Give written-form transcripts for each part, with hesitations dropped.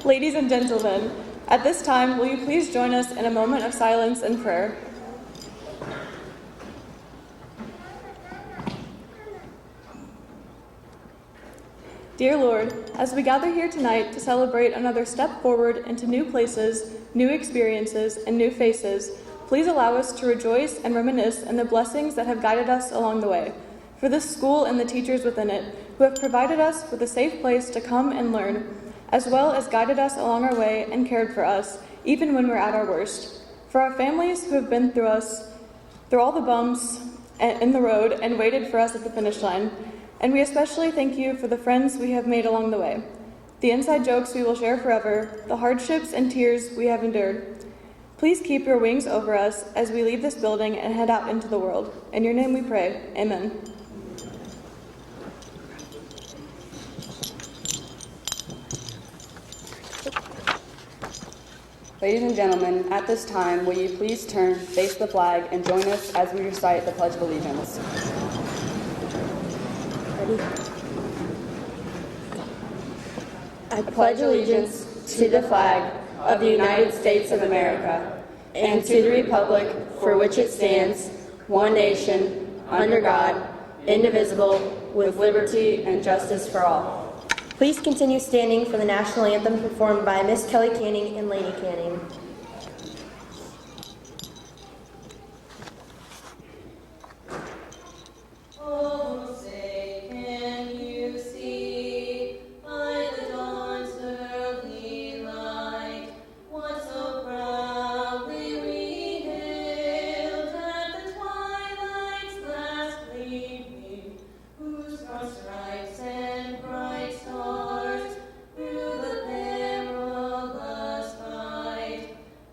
Ladies and gentlemen, at this time, will you please join us in a moment of silence and prayer? Dear Lord, as we gather here tonight to celebrate another step forward into new places, new experiences, and new faces, please allow us to rejoice and reminisce in the blessings that have guided us along the way. For this school and the teachers within it, who have provided us with a safe place to come and learn, as well as guided us along our way and cared for us, even when we're at our worst. For our families who have been through all the bumps in the road and waited for us at the finish line. And we especially thank you for the friends we have made along the way, the inside jokes we will share forever, the hardships and tears we have endured. Please keep your wings over us as we leave this building and head out into the world. In your name we pray. Amen. Ladies and gentlemen, at this time, will you please turn, face the flag, and join us as we recite the Pledge of Allegiance. Ready? I pledge allegiance to the flag of the United States of America and to the republic for which it stands, one nation, under God, indivisible, with liberty and justice for all. Please continue standing for the national anthem performed by Miss Kelly Canning and Lady Canning. Oh, say, can you see by the dawn's early light what so proudly we hailed at the twilight's last gleaming, whose broad stripes and bright stars through the perilous fight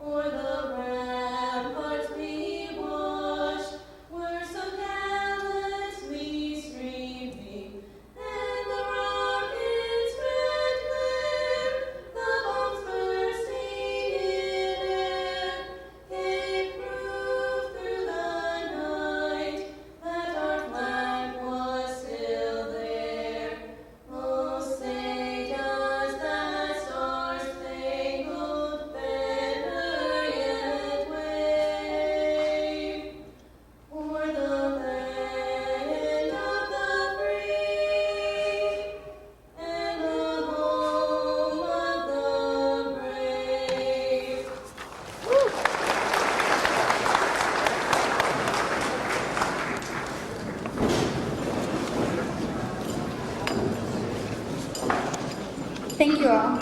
o'er the ramparts we watched were so gallantly streaming, and the rocket's red glare, the bombs bursting in air, gave proof through the night that our flag was still there. Oh, say does that star-spangled banner yet wave o'er the land of the free and the home of the brave? Thank you all.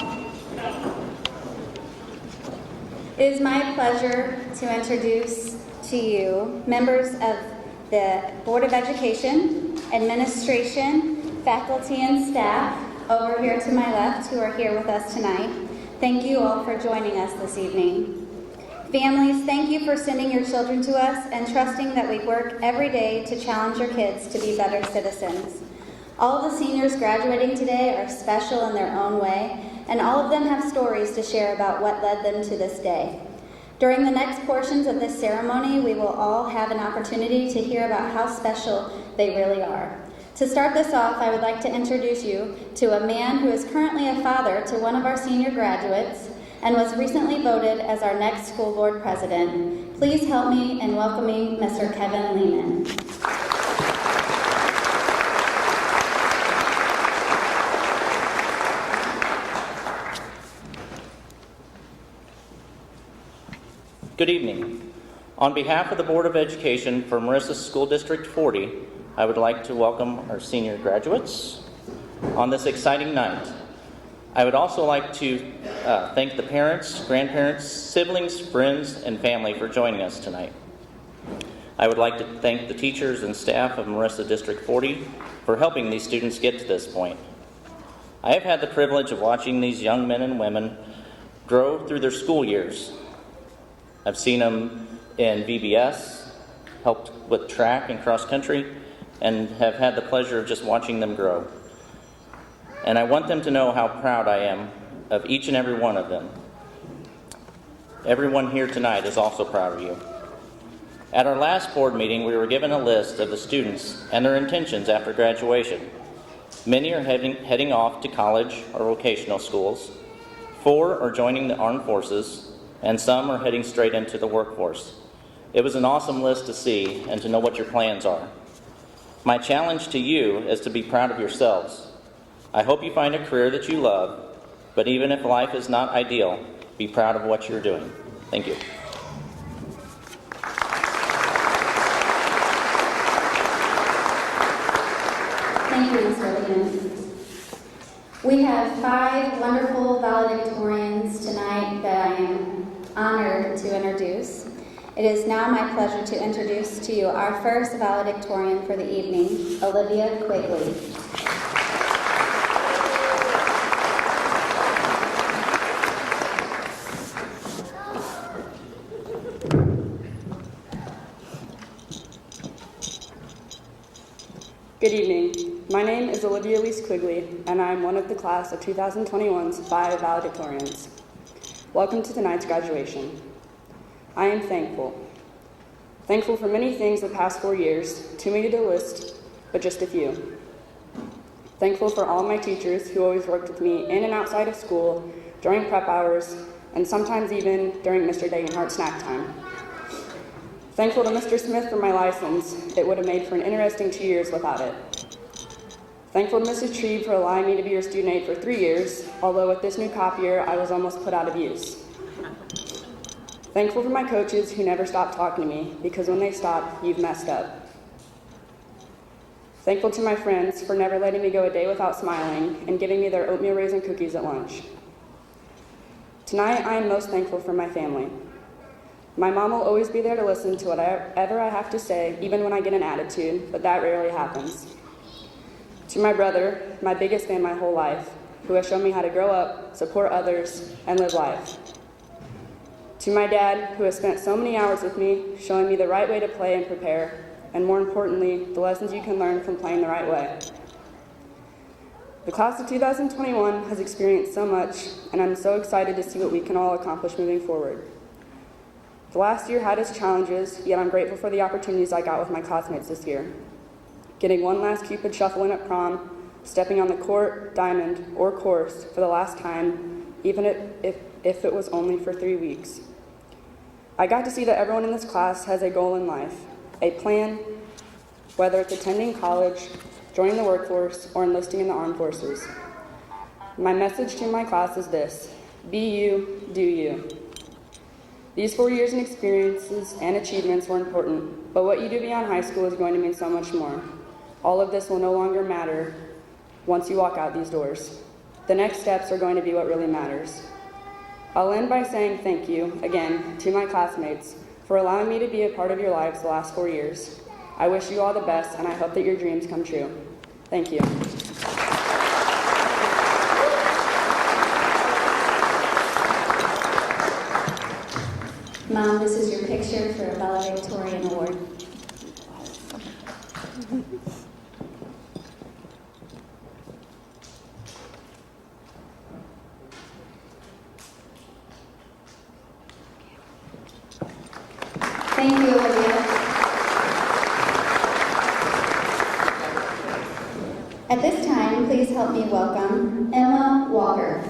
It is my pleasure to introduce to you members of the Board of Education, administration, faculty, and staff over here to my left who are here with us tonight. Thank you all for joining us this evening. Families, thank you for sending your children to us and trusting that we work every day to challenge your kids to be better citizens. All of the seniors graduating today are special in their own way, and all of them have stories to share about what led them to this day. During the next portions of this ceremony, we will all have an opportunity to hear about how special they really are. To start this off, I would like to introduce you to a man who is currently a father to one of our senior graduates and was recently voted as our next school board president. Please help me in welcoming Mr. Kevin Lehman. Good evening. On behalf of the Board of Education for Marissa's School District 40, I would like to welcome our senior graduates on this exciting night. I would also like to thank the parents, grandparents, siblings, friends, and family for joining us tonight. I would like to thank the teachers and staff of Marissa District 40 for helping these students get to this point. I have had the privilege of watching these young men and women grow through their school years. I've seen them in VBS, helped with track and cross country, and have had the pleasure of just watching them grow. And I want them to know how proud I am of each and every one of them. Everyone here tonight is also proud of you. At our last board meeting, we were given a list of the students and their intentions after graduation. Many are heading off to college or vocational schools. 4 are joining the armed forces, and some are heading straight into the workforce. It was an awesome list to see and to know what your plans are. My challenge to you is to be proud of yourselves. I hope you find a career that you love, but even if life is not ideal, be proud of what you're doing. Thank you. Thank you, Mr. Lehman. We have 5 wonderful valedictorians tonight that I am honored to introduce. It is now my pleasure to introduce to you our first valedictorian for the evening, Olivia Quigley. Good evening. My name is Olivia Elise Quigley, and I am one of the class of 2021's 5 valedictorians. Welcome to tonight's graduation. I am thankful. Thankful for many things the past 4 years, too many to list, but just a few. Thankful for all my teachers who always worked with me in and outside of school, during prep hours, and sometimes even during Mr. Degenhardt snack time. Thankful to Mr. Smith for my license. It would have made for an interesting 2 years without it. Thankful to Mrs. Trebe for allowing me to be your student aide for 3 years, although with this new copier, I was almost put out of use. Thankful for my coaches who never stopped talking to me, because when they stop, you've messed up. Thankful to my friends for never letting me go a day without smiling and giving me their oatmeal raisin cookies at lunch. Tonight, I am most thankful for my family. My mom will always be there to listen to whatever I have to say, even when I get an attitude, but that rarely happens. To my brother, my biggest fan my whole life, who has shown me how to grow up, support others, and live life. To my dad, who has spent so many hours with me, showing me the right way to play and prepare, and more importantly, the lessons you can learn from playing the right way. The class of 2021 has experienced so much, and I'm so excited to see what we can all accomplish moving forward. The last year had its challenges, yet I'm grateful for the opportunities I got with my classmates this year. Getting one last Cupid shuffle in at prom, stepping on the court, diamond, or course for the last time, even if it was only for 3 weeks. I got to see that everyone in this class has a goal in life, a plan, whether it's attending college, joining the workforce, or enlisting in the armed forces. My message to my class is this: be you, do you. These 4 years and experiences and achievements were important, but what you do beyond high school is going to mean so much more. All of this will no longer matter once you walk out these doors. The next steps are going to be what really matters. I'll end by saying thank you, again, to my classmates for allowing me to be a part of your lives the last 4 years. I wish you all the best, and I hope that your dreams come true. Thank you. Mom, this is your picture for a valedictorian award. Thank you, Olivia. At this time, please help me welcome Emma Walker.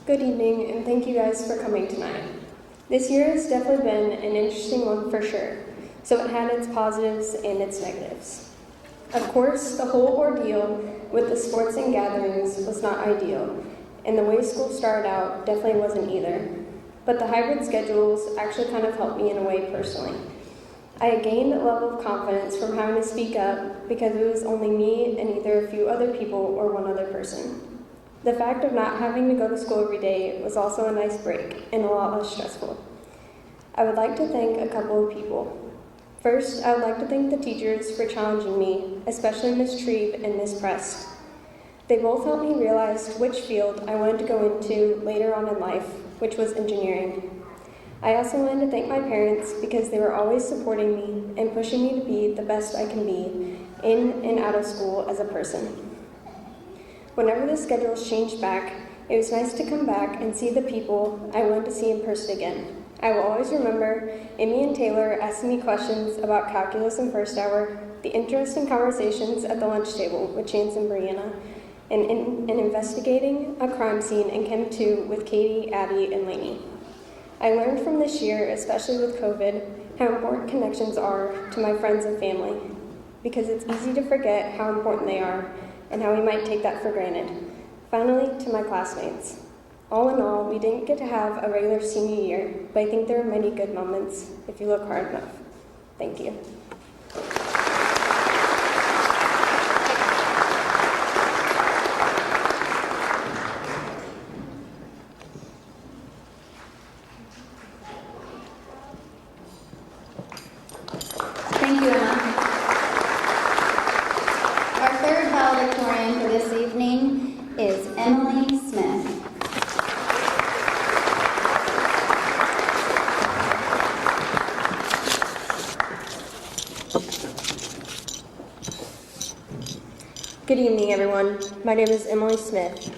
Good evening, and thank you guys for coming tonight. This year has definitely been an interesting one for sure, so it had its positives and its negatives. Of course, the whole ordeal with the sports and gatherings was not ideal, and the way school started out definitely wasn't either. But the hybrid schedules actually kind of helped me in a way personally. I gained a level of confidence from having to speak up because it was only me and either a few other people or one other person. The fact of not having to go to school every day was also a nice break and a lot less stressful. I would like to thank a couple of people. First, I would like to thank the teachers for challenging me, especially Ms. Trebe and Ms. Prest. They both helped me realize which field I wanted to go into later on in life, which was engineering. I also wanted to thank my parents because they were always supporting me and pushing me to be the best I can be in and out of school as a person. Whenever the schedules changed back, it was nice to come back and see the people I wanted to see in person again. I will always remember Amy and Taylor asking me questions about calculus in first hour, the interesting conversations at the lunch table with Chance and Brianna, and investigating a crime scene in Chem 2 with Katie, Abby, and Lainey. I learned from this year, especially with COVID, how important connections are to my friends and family, because it's easy to forget how important they are and how we might take that for granted. Finally, to my classmates. All in all, we didn't get to have a regular senior year, but I think there are many good moments if you look hard enough. Thank you. Thank you, Emma. Our third valedictorian for this evening is Emily Smith. Good evening, everyone. My name is Emily Smith.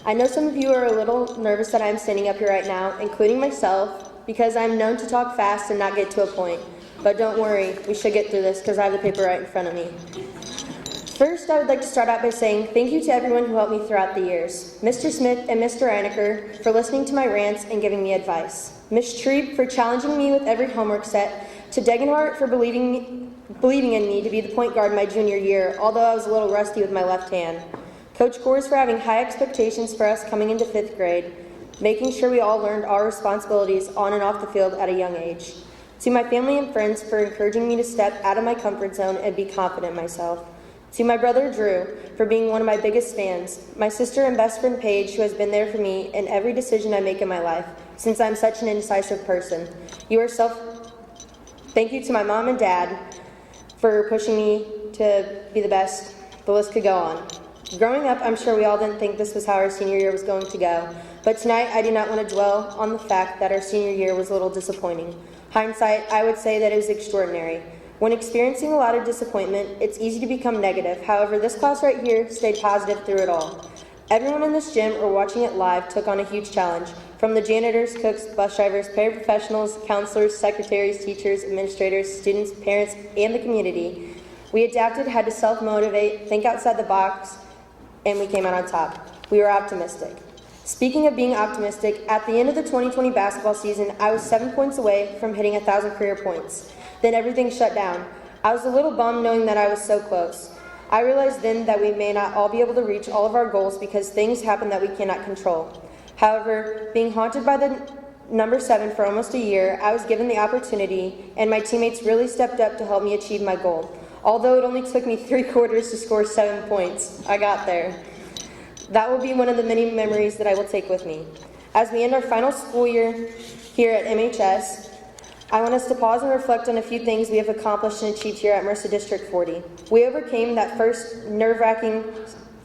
I know some of you are a little nervous that I'm standing up here right now, including myself, because I'm known to talk fast and not get to a point. But don't worry, we should get through this because I have the paper right in front of me. First, I would like to start out by saying thank you to everyone who helped me throughout the years. Mr. Smith and Mr. Einecker for listening to my rants and giving me advice. Ms. Treeb for challenging me with every homework set, to Degenhart for believing in me to be the point guard my junior year, although I was a little rusty with my left hand. Coach Gores for having high expectations for us coming into 5th grade, making sure we all learned our responsibilities on and off the field at a young age. To my family and friends for encouraging me to step out of my comfort zone and be confident in myself. To my brother Drew for being one of my biggest fans. My sister and best friend Paige, who has been there for me in every decision I make in my life, since I'm such an indecisive person. Thank you to my mom and dad for pushing me to be the best. The list could go on. Growing up, I'm sure we all didn't think this was how our senior year was going to go. But tonight, I do not want to dwell on the fact that our senior year was a little disappointing. Hindsight, I would say that it was extraordinary. When experiencing a lot of disappointment, it's easy to become negative. However, this class right here stayed positive through it all. Everyone in this gym or watching it live took on a huge challenge. From the janitors, cooks, bus drivers, paraprofessionals, counselors, secretaries, teachers, administrators, students, parents, and the community. We adapted, had to self-motivate, think outside the box, and we came out on top. We were optimistic. Speaking of being optimistic, at the end of the 2020 basketball season, I was 7 points away from hitting 1,000 career points. Then everything shut down. I was a little bummed knowing that I was so close. I realized then that we may not all be able to reach all of our goals because things happen that we cannot control. However, being haunted by the number 7 for almost a year, I was given the opportunity, and my teammates really stepped up to help me achieve my goal. Although it only took me 3 quarters to score 7 points, I got there. That will be one of the many memories that I will take with me. As we end our final school year here at MHS, I want us to pause and reflect on a few things we have accomplished and achieved here at Mercer District 40. We overcame that first nerve-wracking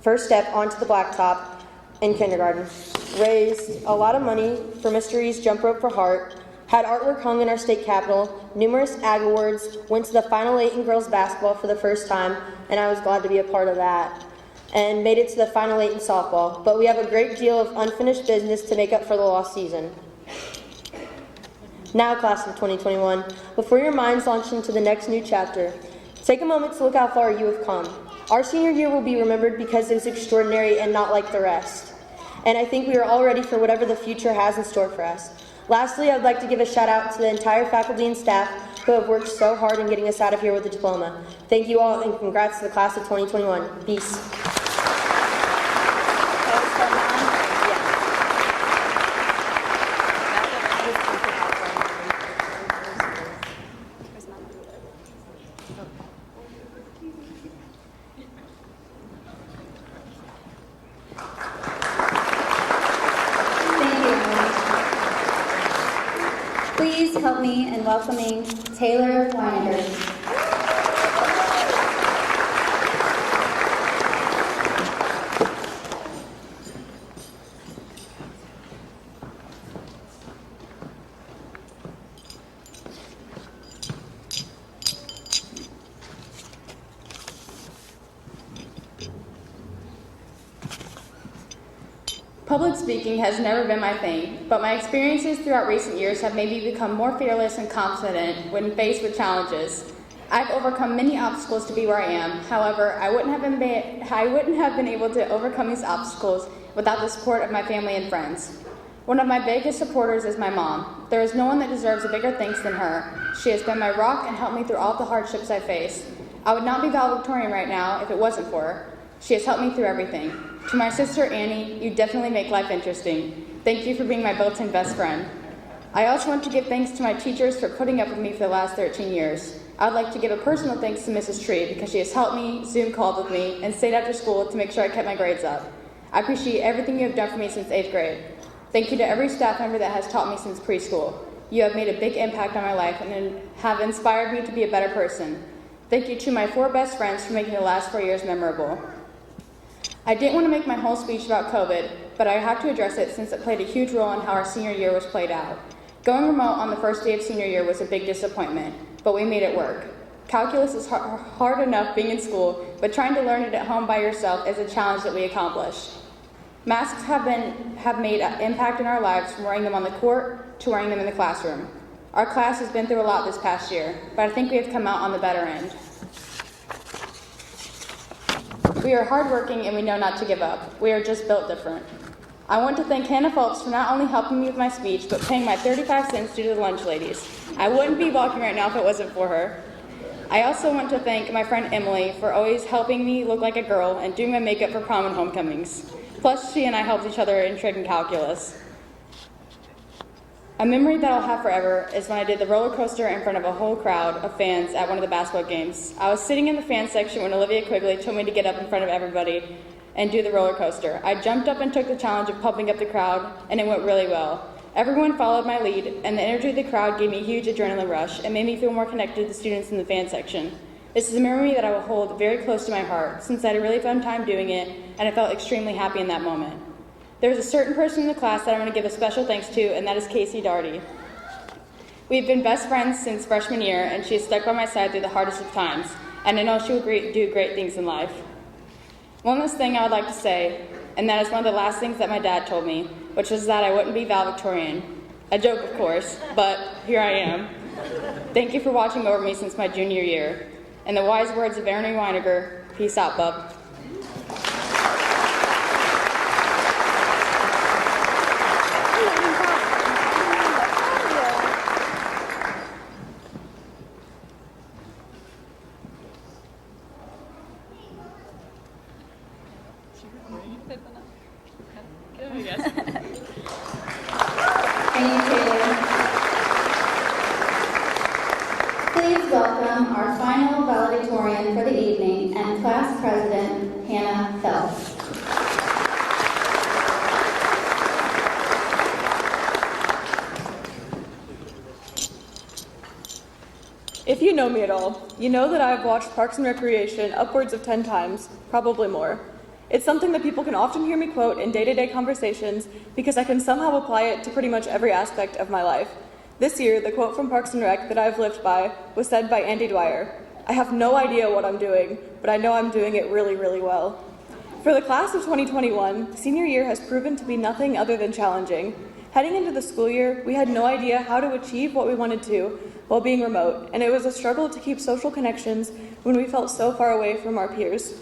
first step onto the blacktop in kindergarten, raised a lot of money for Mr. E's Jump Rope for Heart, had artwork hung in our state capitol, numerous ag awards, went to the Final 8 in girls basketball for the first time, and I was glad to be a part of that, and made it to the Final 8 in softball. But we have a great deal of unfinished business to make up for the lost season. Now, class of 2021, before your minds launch into the next new chapter, take a moment to look how far you have come. Our senior year will be remembered because it was extraordinary and not like the rest. And I think we are all ready for whatever the future has in store for us. Lastly, I would like to give a shout out to the entire faculty and staff who have worked so hard in getting us out of here with a diploma. Thank you all, and congrats to the class of 2021. Peace. Please help me in welcoming Taylor Weininger. Public speaking has never been my thing, but my experiences throughout recent years have made me become more fearless and confident when faced with challenges. I've overcome many obstacles to be where I am. However, I wouldn't have been able to overcome these obstacles without the support of my family and friends. One of my biggest supporters is my mom. There is no one that deserves a bigger thanks than her. She has been my rock and helped me through all the hardships I face. I would not be valedictorian right now if it wasn't for her. She has helped me through everything. To my sister Annie, you definitely make life interesting. Thank you for being my built-in best friend. I also want to give thanks to my teachers for putting up with me for the last 13 years. I would like to give a personal thanks to Mrs. Tree because she has helped me, Zoom called with me, and stayed after school to make sure I kept my grades up. I appreciate everything you have done for me since 8th grade. Thank you to every staff member that has taught me since preschool. You have made a big impact on my life and have inspired me to be a better person. Thank you to my 4 best friends for making the last 4 years memorable. I didn't want to make my whole speech about COVID, but I have to address it since it played a huge role in how our senior year was played out. Going remote on the first day of senior year was a big disappointment, but we made it work. Calculus is hard enough being in school, but trying to learn it at home by yourself is a challenge that we accomplished. Masks have made an impact in our lives from wearing them on the court to wearing them in the classroom. Our class has been through a lot this past year, but I think we have come out on the better end. We are hardworking and we know not to give up. We are just built different. I want to thank Hannah Phelps for not only helping me with my speech, but paying my 35 cents due to the lunch ladies. I wouldn't be walking right now if it wasn't for her. I also want to thank my friend Emily for always helping me look like a girl and doing my makeup for prom and homecomings. Plus, she and I helped each other in trig and calculus. A memory that I'll have forever is when I did the roller coaster in front of a whole crowd of fans at one of the basketball games. I was sitting in the fan section when Olivia Quigley told me to get up in front of everybody and do the roller coaster. I jumped up and took the challenge of pumping up the crowd, and it went really well. Everyone followed my lead, and the energy of the crowd gave me a huge adrenaline rush and made me feel more connected to the students in the fan section. This is a memory that I will hold very close to my heart, since I had a really fun time doing it, and I felt extremely happy in that moment. There's a certain person in the class that I want to give a special thanks to, and that is Casey Darty. We've been best friends since freshman year, and she has stuck by my side through the hardest of times, and I know she will do great things in life. One last thing I would like to say, and that is one of the last things that my dad told me, which was that I wouldn't be valedictorian. A joke, of course, but here I am. Thank you for watching over me since my junior year. In the wise words of Ernie Weiniger, peace out, bub. Thank you, Taylor. Please welcome our final valedictorian for the evening and class president, Hannah Phelps. If you know me at all, you know that I've watched Parks and Recreation upwards of 10 times, probably more. It's something that people can often hear me quote in day-to-day conversations because I can somehow apply it to pretty much every aspect of my life. This year, the quote from Parks and Rec that I've lived by was said by Andy Dwyer. I have no idea what I'm doing, but I know I'm doing it really, really well. For the class of 2021, senior year has proven to be nothing other than challenging. Heading into the school year, we had no idea how to achieve what we wanted to while being remote, and it was a struggle to keep social connections when we felt so far away from our peers.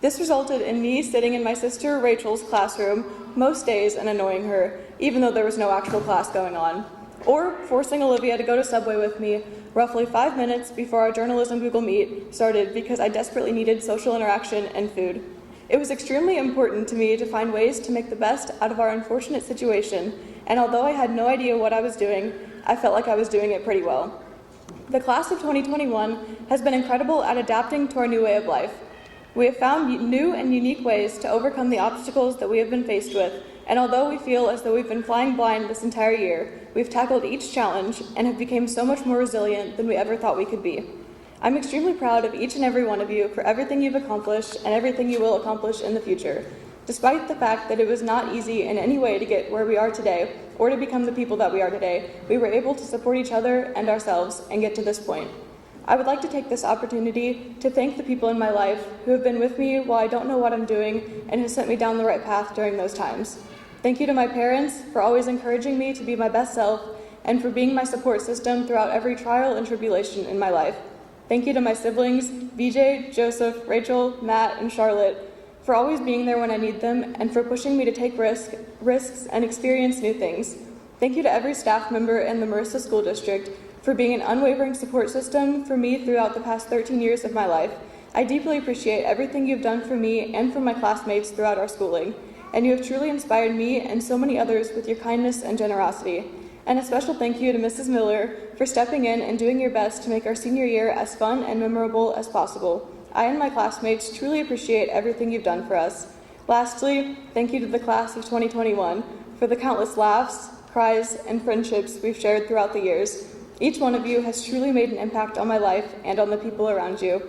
This resulted in me sitting in my sister Rachel's classroom most days and annoying her, even though there was no actual class going on, or forcing Olivia to go to Subway with me roughly 5 minutes before our journalism Google Meet started because I desperately needed social interaction and food. It was extremely important to me to find ways to make the best out of our unfortunate situation, and although I had no idea what I was doing, I felt like I was doing it pretty well. The class of 2021 has been incredible at adapting to our new way of life. We have found new and unique ways to overcome the obstacles that we have been faced with, and although we feel as though we've been flying blind this entire year, we've tackled each challenge and have become so much more resilient than we ever thought we could be. I'm extremely proud of each and every one of you for everything you've accomplished and everything you will accomplish in the future. Despite the fact that it was not easy in any way to get where we are today, or to become the people that we are today, we were able to support each other and ourselves and get to this point. I would like to take this opportunity to thank the people in my life who have been with me while I don't know what I'm doing and who sent me down the right path during those times. Thank you to my parents for always encouraging me to be my best self and for being my support system throughout every trial and tribulation in my life. Thank you to my siblings, VJ, Joseph, Rachel, Matt, and Charlotte, for always being there when I need them and for pushing me to take risks and experience new things. Thank you to every staff member in the Marissa School District for being an unwavering support system for me throughout the past 13 years of my life. I deeply appreciate everything you've done for me and for my classmates throughout our schooling, and you have truly inspired me and so many others with your kindness and generosity. And a special thank you to Mrs. Miller for stepping in and doing your best to make our senior year as fun and memorable as possible. I and my classmates truly appreciate everything you've done for us. Lastly, thank you to the class of 2021 for the countless laughs, cries, and friendships we've shared throughout the years. Each one of you has truly made an impact on my life and on the people around you.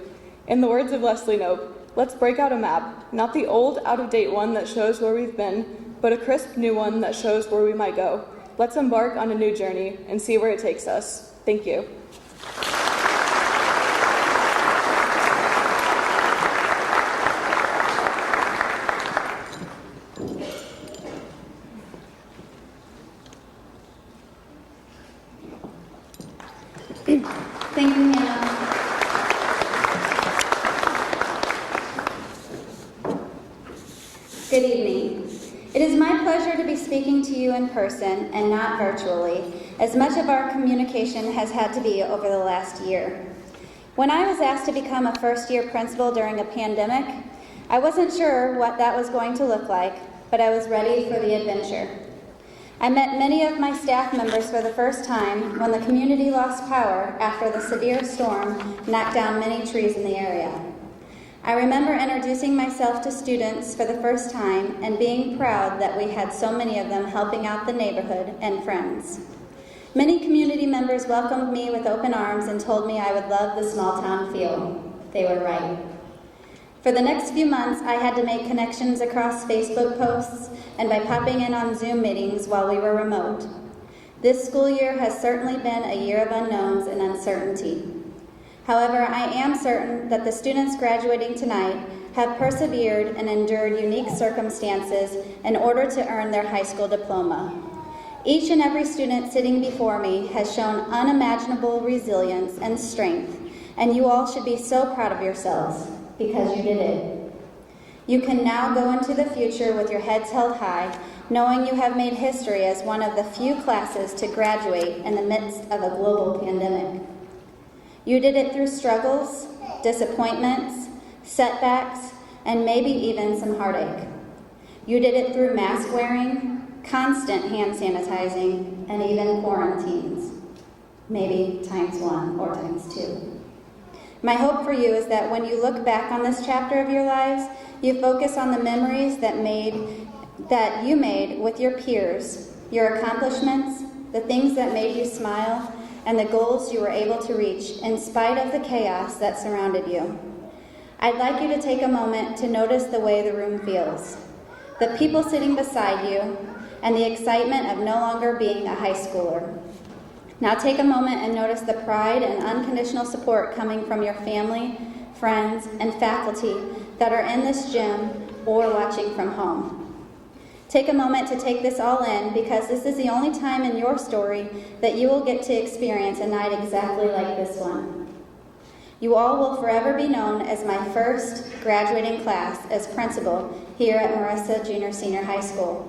In the words of Leslie Knope, let's break out a map, not the old, out-of-date one that shows where we've been, but a crisp new one that shows where we might go. Let's embark on a new journey and see where it takes us. Thank you. Thank you, Hannah. Good evening. It is my pleasure to be speaking to you in person and not virtually, as much of our communication has had to be over the last year. When I was asked to become a first-year principal during a pandemic, I wasn't sure what that was going to look like, but I was ready for the adventure. I met many of my staff members for the first time when the community lost power after the severe storm knocked down many trees in the area. I remember introducing myself to students for the first time and being proud that we had so many of them helping out the neighborhood and friends. Many community members welcomed me with open arms and told me I would love the small town feel. They were right. For the next few months, I had to make connections across Facebook posts and by popping in on Zoom meetings while we were remote. This school year has certainly been a year of unknowns and uncertainty. However, I am certain that the students graduating tonight have persevered and endured unique circumstances in order to earn their high school diploma. Each and every student sitting before me has shown unimaginable resilience and strength, and you all should be so proud of yourselves because you did it. You can now go into the future with your heads held high, knowing you have made history as one of the few classes to graduate in the midst of a global pandemic. You did it through struggles, disappointments, setbacks, and maybe even some heartache. You did it through mask wearing, constant hand sanitizing, and even quarantines. Maybe times 1 or times 2. My hope for you is that when you look back on this chapter of your lives, you focus on the memories that you made with your peers, your accomplishments, the things that made you smile, and the goals you were able to reach in spite of the chaos that surrounded you. I'd like you to take a moment to notice the way the room feels, the people sitting beside you, and the excitement of no longer being a high schooler. Now take a moment and notice the pride and unconditional support coming from your family, friends, and faculty that are in this gym or watching from home. Take a moment to take this all in because this is the only time in your story that you will get to experience a night exactly like this one. You all will forever be known as my first graduating class as principal here at Marissa Junior Senior High School.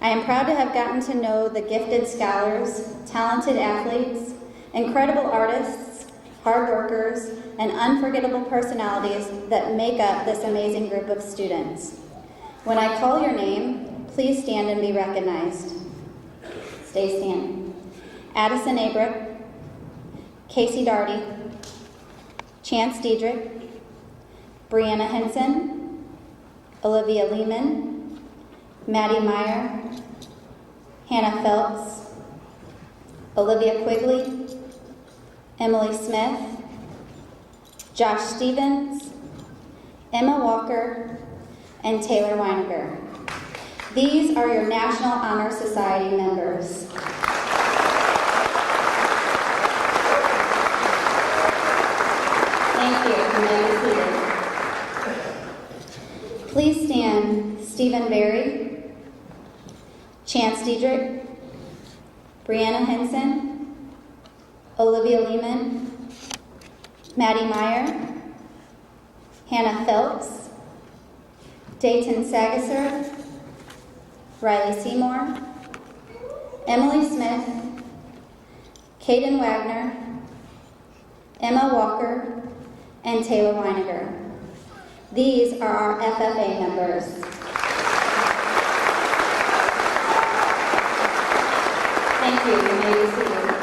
I am proud to have gotten to know the gifted scholars, talented athletes, incredible artists, hard workers, and unforgettable personalities that make up this amazing group of students. When I call your name, please stand and be recognized. Stay standing. Addison Abrick, Casey Darty, Chance Diedrich, Brianna Henson, Olivia Lehman, Maddie Meyer, Hannah Phelps, Olivia Quigley, Emily Smith, Josh Stevens, Emma Walker, and Taylor Weiniger. These are your National Honor Society members. Thank you. You may be seated. Please stand Stephen Berry, Chance Diedrich, Brianna Henson, Olivia Lehman, Maddie Meyer, Hannah Phelps, Dayton Sagasser, Riley Seymour, Emily Smith, Caden Wagner, Emma Walker, and Taylor Weiniger. These are our FFA members. Thank you. You may be seated.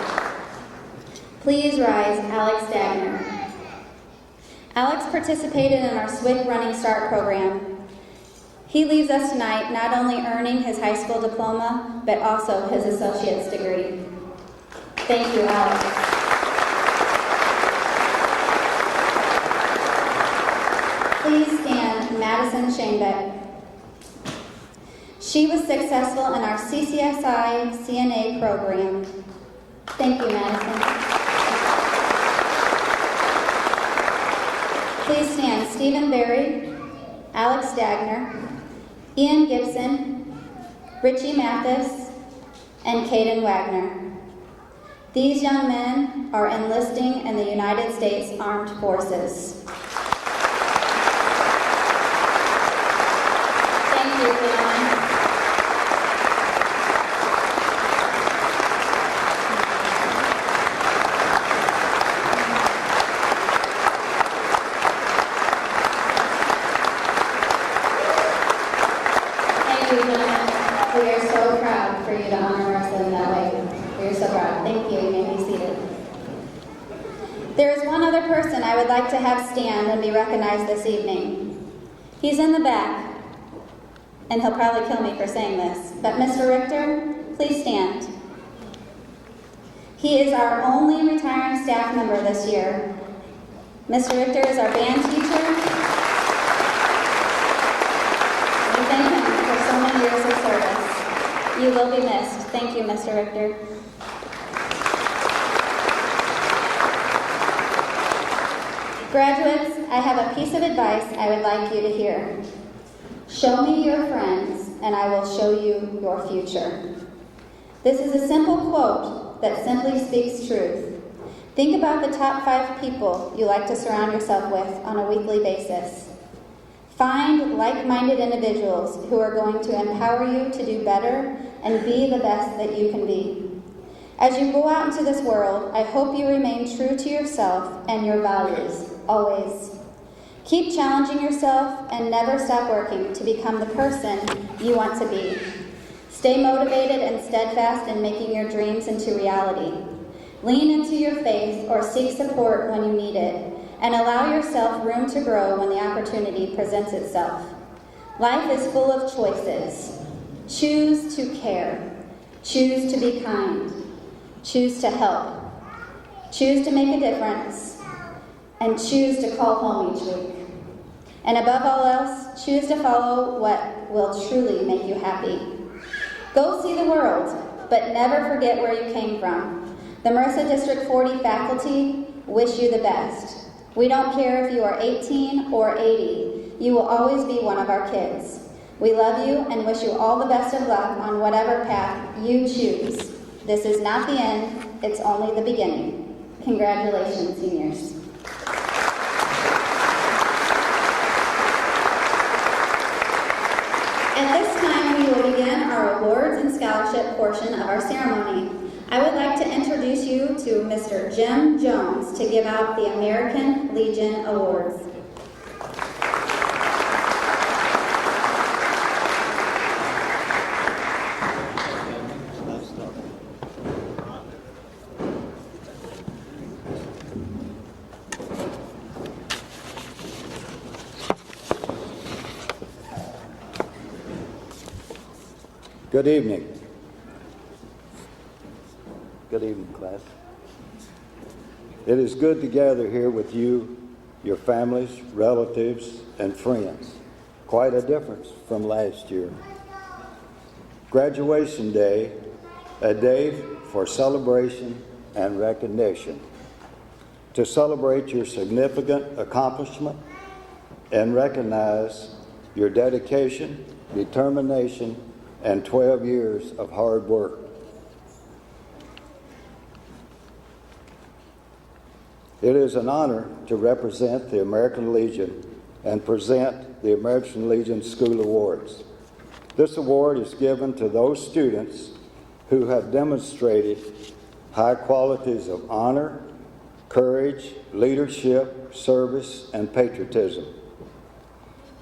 Please rise, Alex Dagner. Alex participated in our SWIC Running Start program. He leaves us tonight not only earning his high school diploma, but also his associate's degree. Thank you, Alex. Please stand, Madison Shanebeck. She was successful in our CCSI CNA program. Thank you, Madison. Please stand, Stephen Berry, Alex Dagner, Ian Gibson, Richie Mathis, and Caden Wagner. These young men are enlisting in the United States Armed Forces. Thank you, Leon. Thank you, gentlemen. We are so proud for you to honor us in that way. We are so proud. Thank you. You may be seated. There is one other person I would like to have stand and be recognized this evening. He's in the back, and he'll probably kill me for saying this, but Mr. Richter, please stand. He is our only retiring staff member this year. Mr. Richter is our band teacher. We thank him for so many years of service. You will be missed. Thank you, Mr. Richter. Graduates, I have a piece of advice I would like you to hear. Show me your friends, and I will show you your future. This is a simple quote that simply speaks truth. Think about the top 5 people you like to surround yourself with on a weekly basis. Find like-minded individuals who are going to empower you to do better and be the best that you can be. As you go out into this world, I hope you remain true to yourself and your values, always. Keep challenging yourself and never stop working to become the person you want to be. Stay motivated and steadfast in making your dreams into reality. Lean into your faith or seek support when you need it, and allow yourself room to grow when the opportunity presents itself. Life is full of choices. Choose to care. Choose to be kind. Choose to help. Choose to make a difference. And choose to call home each week. And above all else, choose to follow what will truly make you happy. Go see the world, but never forget where you came from. The Marissa District 40 faculty wish you the best. We don't care if you are 18 or 80. You will always be one of our kids. We love you and wish you all the best of luck on whatever path you choose. This is not the end, it's only the beginning. Congratulations, seniors. At this time, we will begin our awards and scholarship portion of our ceremony. I would like to introduce you to Mr. Jim Jones to give out the American Legion Awards. Good evening. Good evening, class. It is good to gather here with you, your families, relatives, and friends. Quite a difference from last year. Graduation Day, a day for celebration and recognition. To celebrate your significant accomplishment and recognize your dedication, determination, and 12 years of hard work. It is an honor to represent the American Legion and present the American Legion School Awards. This award is given to those students who have demonstrated high qualities of honor, courage, leadership, service, and patriotism.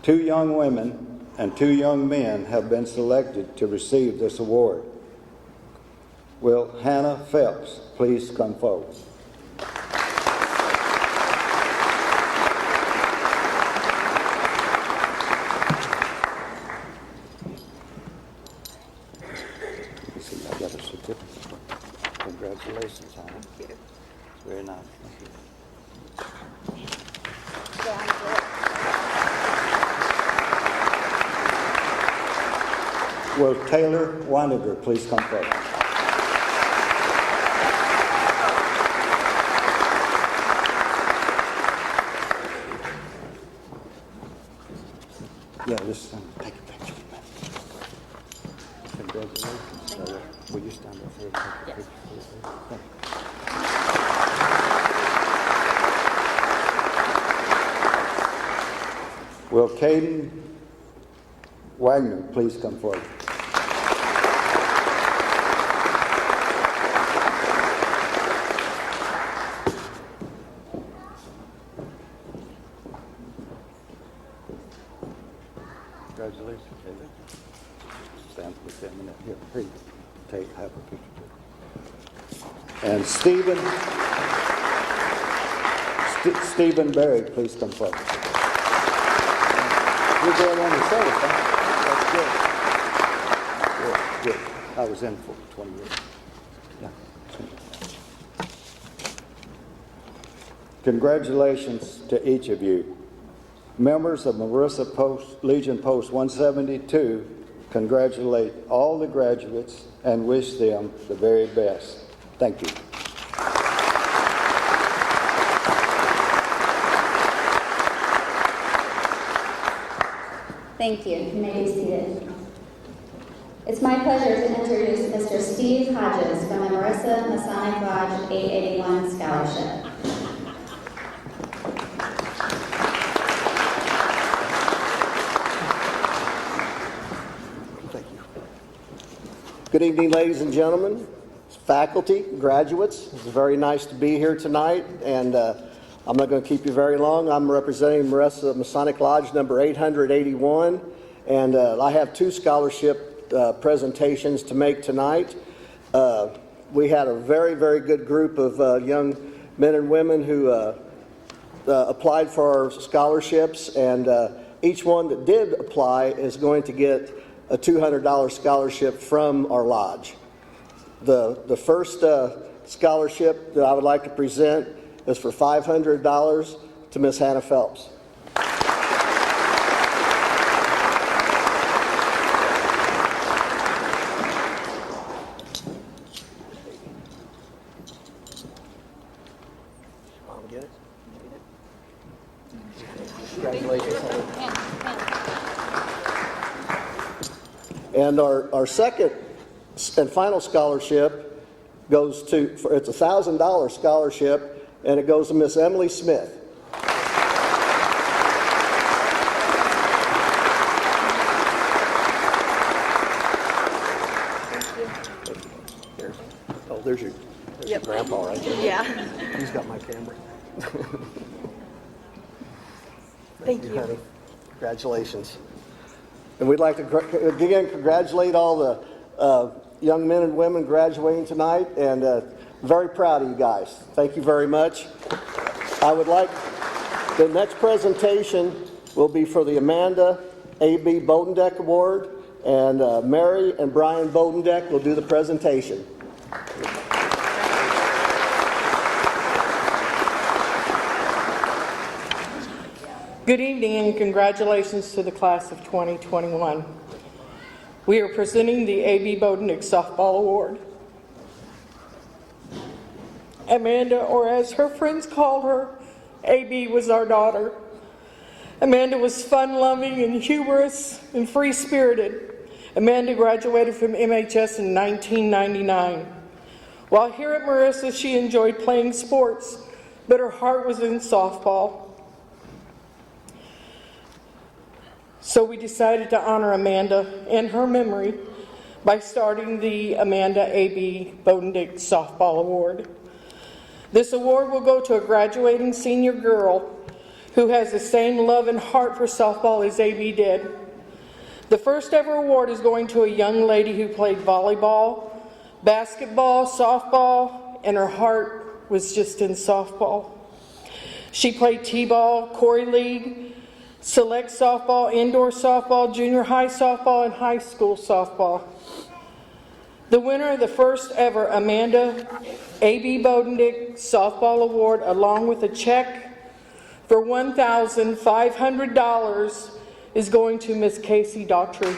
2 young women and 2 young men have been selected to receive this award. Will Hannah Phelps please come forward? I got a certificate. Congratulations, Hannah. It's very nice. Will Taylor Weiniger please come forward? Yeah, just take a picture. Congratulations. Will you stand up here and take a picture? Thank you. Will Caden Wagner please come forward? Congratulations, Taylor. Stand with them a minute. Here you go. Have a picture. And Stephen Berry, please come forward. You're going on the service, huh? That's good. Good, good. I was in for 20 years. Yeah. Congratulations to each of you. Members of Marissa Legion Post 172 congratulate all the graduates and wish them the very best. Thank you. Thank you. You may be seated. It's my pleasure to introduce Mr. Steve Hodges from the Marissa Masonic Lodge 881 Scholarship. Good evening, ladies and gentlemen, faculty, graduates. It's very nice to be here tonight, and I'm not going to keep you very long. I'm representing Marissa Masonic Lodge number 881, and I have 2 scholarship presentations to make tonight. We had a very, very good group of young men and women who applied for our scholarships, and each one that did apply is going to get a $200 scholarship from our lodge. The first scholarship that I would like to present is for $500 to Miss Hannah Phelps. Mom, get it? Congratulations. And our second and final scholarship goes to, it's a $1,000 scholarship, and it goes to Miss Emily Smith. Oh, there's your grandpa right there. Yeah. He's got my camera. Thank you. Honey. Congratulations. And we'd like to again congratulate all the young men and women graduating tonight, and very proud of you guys. Thank you very much. I would like, the next presentation will be for the Amanda A.B. Bodendeck Award, and Mary and Brian Bodendeck will do the presentation. Good evening and congratulations to the class of 2021. We are presenting the A.B. Bodendeck Softball Award. Amanda, or as her friends called her, A.B. was our daughter. Amanda was fun-loving and humorous and free-spirited, Amanda graduated from MHS in 1999. While here at Marissa, she enjoyed playing sports, but her heart was in softball. So we decided to honor Amanda in her memory by starting the Amanda A.B. Bodendieck Softball Award. This award will go to a graduating senior girl who has the same love and heart for softball as A.B. did. The first ever award is going to a young lady who played volleyball, basketball, softball, and her heart was just in softball. She played t-ball, Corey League, select softball, indoor softball, junior high softball, and high school softball. The winner of the first ever Amanda A.B. Bodendieck Softball Award, along with a check for $1,500, is going to Miss Casey Daughtry.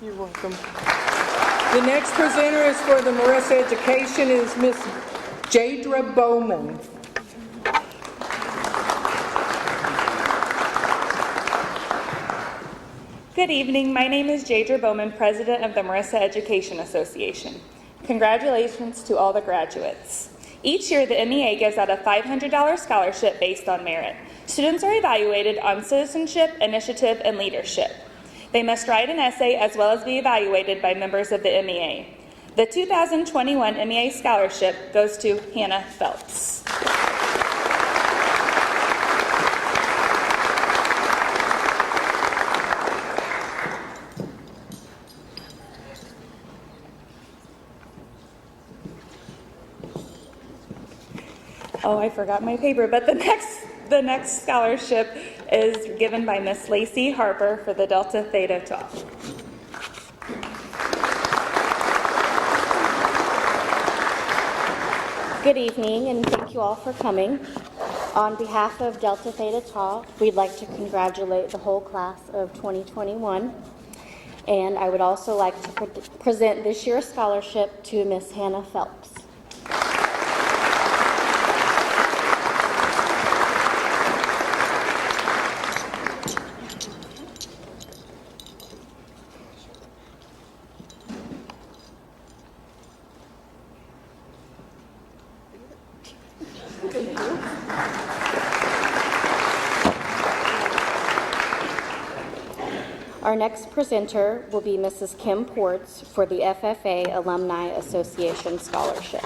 You're welcome. The next presenter is for the Marissa Education is Miss Jadra Bowman. Good evening. My name is Jadra Bowman, President of the Marissa Education Association. Congratulations to all the graduates. Each year, the MEA gives out a $500 scholarship based on merit. Students are evaluated on citizenship, initiative, and leadership. They must write an essay as well as be evaluated by members of the MEA. The 2021 MEA scholarship goes to Hannah Phelps. Oh, I forgot my paper, but the next scholarship is given by Miss Lacey Harper for the Delta Theta Tau. Good evening, and thank you all for coming. On behalf of Delta Theta Tau, we'd like to congratulate the whole class of 2021. And I would also like to present this year's scholarship to Miss Hannah Phelps. Our next presenter will be Mrs. Kim Ports for the FFA Alumni Association Scholarship.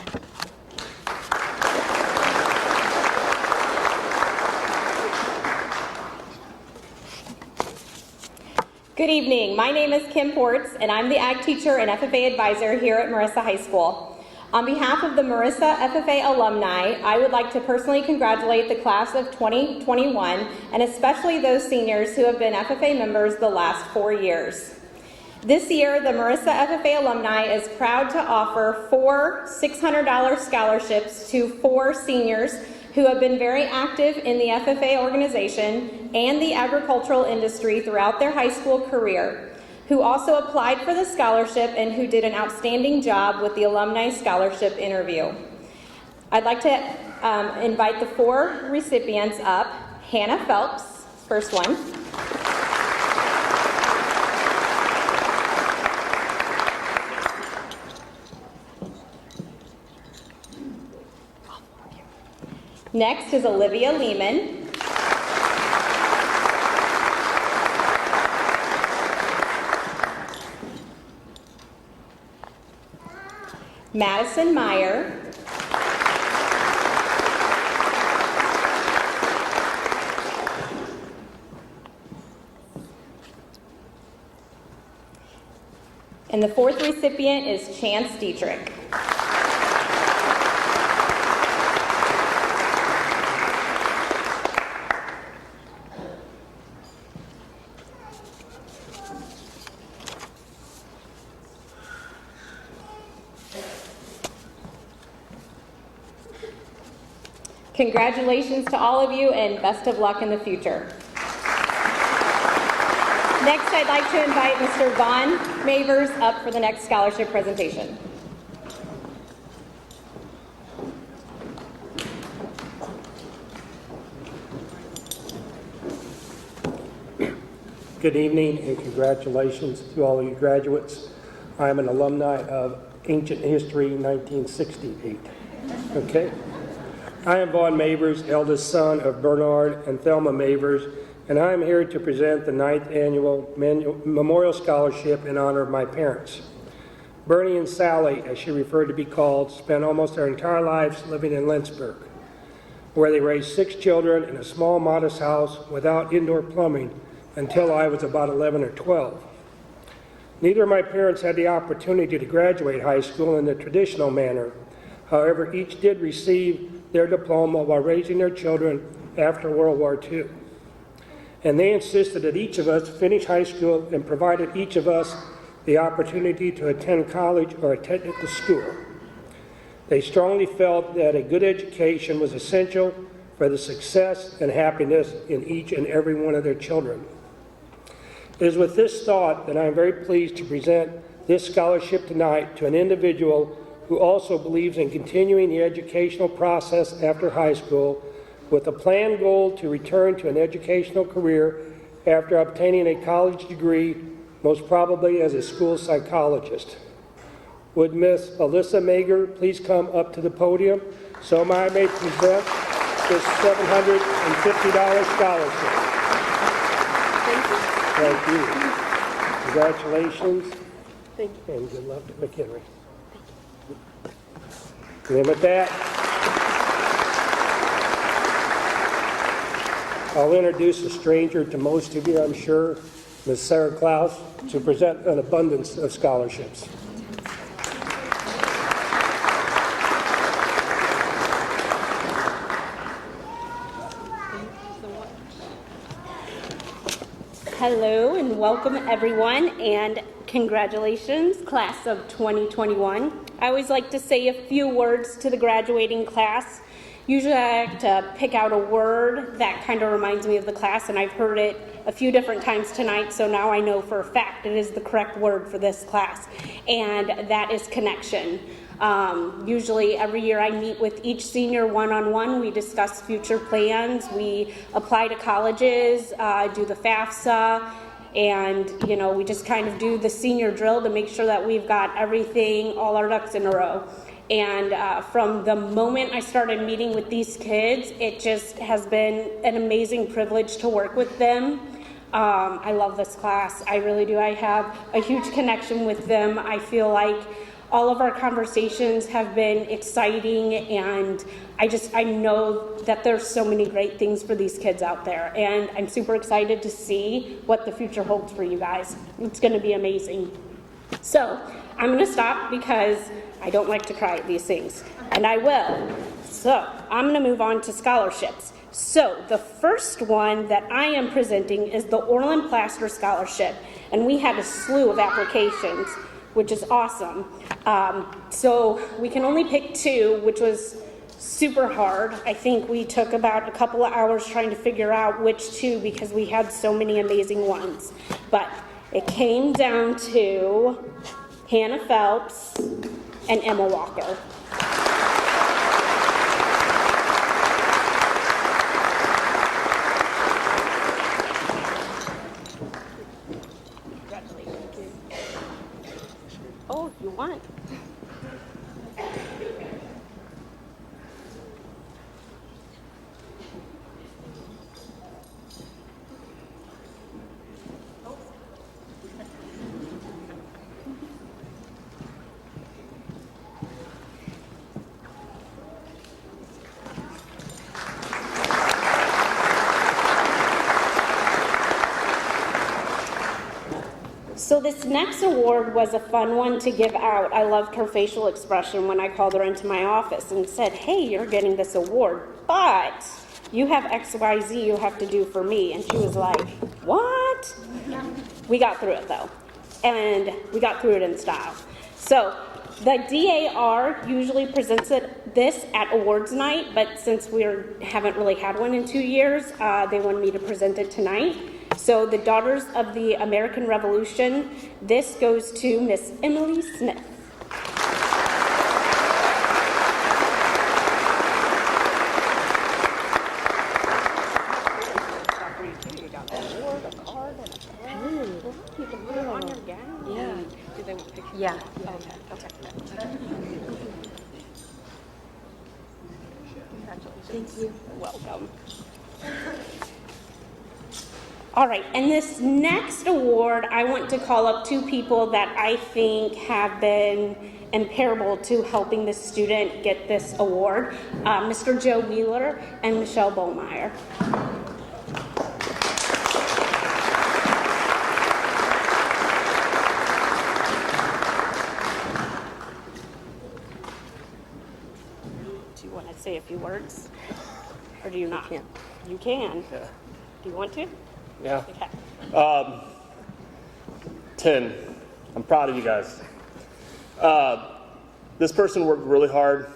Good evening. My name is Kim Ports, and I'm the Ag Teacher and FFA Advisor here at Marissa High School. On behalf of the Marissa FFA alumni, I would like to personally congratulate the class of 2021, and especially those seniors who have been FFA members the last 4 years. This year, the Marissa FFA alumni is proud to offer 4 $600 scholarships to 4 seniors who have been very active in the FFA organization and the agricultural industry throughout their high school career, who also applied for the scholarship and who did an outstanding job with the alumni scholarship interview. I'd like to invite the 4 recipients up. Hannah Phelps, first one. Next is Olivia Lehman. Madison Meyer. And the 4th recipient is Chance Dietrich. Congratulations to all of you and best of luck in the future. Next, I'd like to invite Mr. Vaughn Mavers up for the next scholarship presentation. Good evening and congratulations to all of you graduates. I'm an alumni of Ancient History 1968. Okay. I am Vaughn Mavers, eldest son of Bernard and Thelma Mavers, and I am here to present the 9th Annual Memorial Scholarship in honor of my parents. Bernie and Sally, as she referred to be called, spent almost their entire lives living in Lynchburg, where they raised 6 children in a small, modest house without indoor plumbing until I was about 11 or 12. Neither of my parents had the opportunity to graduate high school in the traditional manner. However, each did receive their diploma while raising their children after World War II. And they insisted that each of us finish high school and provided each of us the opportunity to attend college or a technical school. They strongly felt that a good education was essential for the success and happiness in each and every one of their children. It is with this thought that I am very pleased to present this scholarship tonight to an individual who also believes in continuing the educational process after high school with a planned goal to return to an educational career after obtaining a college degree, most probably as a school psychologist. Would Miss Alyssa Mager please come up to the podium so I may present this $750 scholarship. Thank you. Congratulations. Thank you. And good luck to McHenry. And then with that, I'll introduce a stranger to most of you, I'm sure, Ms. Sarah Klaus, to present an abundance of scholarships. Hello and welcome everyone, and congratulations, class of 2021. I always like to say a few words to the graduating class. Usually I like to pick out a word that kind of reminds me of the class, and I've heard it a few different times tonight, so now I know for a fact it is the correct word for this class, and that is connection. Usually every year I meet with each senior one-on-one. We discuss future plans, we apply to colleges, do the FAFSA, and we just kind of do the senior drill to make sure that we've got everything, all our ducks in a row. And from the moment I started meeting with these kids, it just has been an amazing privilege to work with them. I love this class, I really do. I have a huge connection with them. I feel like all of our conversations have been exciting, and I know that there's so many great things for these kids out there, and I'm super excited to see what the future holds for you guys. It's going to be amazing. So I'm going to stop because I don't like to cry at these things, and I will. So I'm going to move on to scholarships. So the first one that I am presenting is the Orland Plaster Scholarship, and we had a slew of applications, which is awesome. So we can only pick 2, which was super hard. I think we took about a couple of hours trying to figure out which 2 because we had so many amazing ones. But it came down to Hannah Phelps and Emma Walker. Oh, if you want. So this next award was a fun one to give out. I loved her facial expression when I called her into my office and said, hey, you're getting this award, but you have XYZ you have to do for me. And she was like, what? We got through it though, and we got through it in style. So the DAR usually presents this at awards night, but since we haven't really had one in 2 years, they wanted me to present it tonight. So the Daughters of the American Revolution, this goes to Miss Emily Smith. Yeah. Thank you. You're welcome. All right, and this next award, I want to call up two people that I think have been imperable to helping this student get this award, Mr. Joe Wheeler and Michelle Bollmeyer. Do you want to say a few words? Or do you not? You can. Yeah. Do you want to? Yeah. Okay. 10. I'm proud of you guys. This person worked really hard.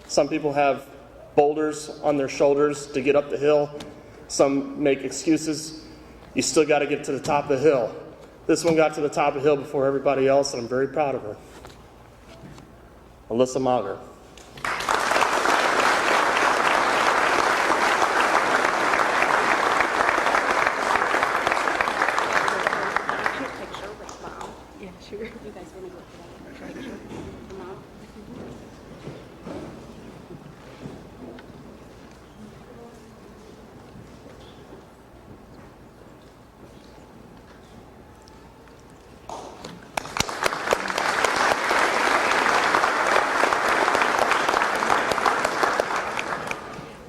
Some people have boulders on their shoulders to get up the hill. Some make excuses. You still got to get to the top of the hill. This one got to the top of the hill before everybody else, and I'm very proud of her. Alyssa Mager.